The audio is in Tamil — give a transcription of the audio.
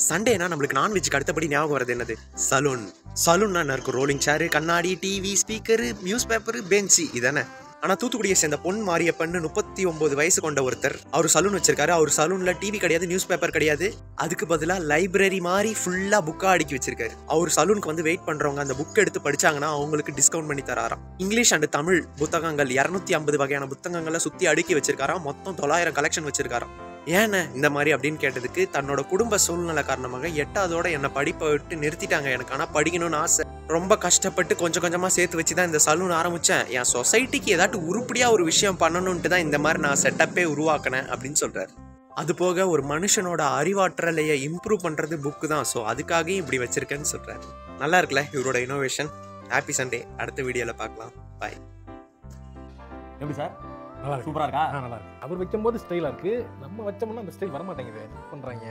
சண்டேனா நம்மளுக்கு நான்வெஜ்க்கு அடுத்தபடி ஞாபகம் வருது என்னது? சலூன். சலூன்னா என்ன இருக்கும்? ரோலிங் சேரு, கண்ணாடி, டிவி, ஸ்பீக்கரு, நியூஸ் பேப்பரு, பெஞ்சு இதானே. ஆனால் தூத்துக்குடியை சேர்ந்த பொன் மாரியப்பன்னு 39 வயசு கொண்ட ஒருத்தர் அவர் சலூன் வச்சிருக்காரு. அவர் சலூனில் டிவி கிடையாது, நியூஸ் பேப்பர் கிடையாது, அதுக்கு பதிலாக லைப்ரரி மாதிரி ஃபுல்லாக புக்காக அடுக்கி வச்சிருக்காரு. அவர் சலூனுக்கு வந்து வெயிட் பண்ணுறவங்க அந்த புக் எடுத்து படிச்சாங்கன்னா அவங்களுக்கு டிஸ்கவுண்ட் பண்ணி தராராம். இங்கிலீஷ் அண்ட் தமிழ் புத்தகங்கள் 250 வகையான புத்தகங்களை சுற்றி அடுக்கி வச்சிருக்காராம். மொத்தம் 900 கலெக்ஷன் வச்சிருக்காராம். ஏன்னு இந்த மாதிரி அப்படின்னு கேட்டதுக்கு, தன்னோட குடும்ப சூழ்நிலை காரணமாக 8ஆவதோட என்னை படிப்பை விட்டு நிறுத்திட்டாங்க. எனக்கு ஆனால் படிக்கணும்னு ஆசை. ரொம்ப கஷ்டப்பட்டு கொஞ்சம் கொஞ்சமாக சேர்த்து வச்சு தான் இந்த சலூன் ஆரம்பித்தேன். என் சொசைட்டிக்கு ஏதாட்டும் உருப்படியாக ஒரு விஷயம் பண்ணணுன்ட்டு தான் இந்த மாதிரி நான் செட்டப்பே உருவாக்கினேன் அப்படின்னு சொல்கிறார். அது போக ஒரு மனுஷனோட அறிவாற்றலையை இம்ப்ரூவ் பண்ணுறது புக்கு தான். ஸோ அதுக்காகவும் இப்படி வச்சிருக்கேன்னு சொல்கிறார். நல்லா இருக்குல்ல இவரோட இனோவேஷன். Happy Sunday. அடுத்த வீடியோவில் பார்க்கலாம். பாய். எப்படி சார்? நல்லா இருக்கு. சூப்பரா இருக்கா? நல்லா இருக்கு. அவர் வைக்கும்போது ஸ்டைலா இருக்கு, நம்ம வச்சோம்னா அந்த ஸ்டைல் வர மாட்டேங்குது. என்ன பண்றாங்க?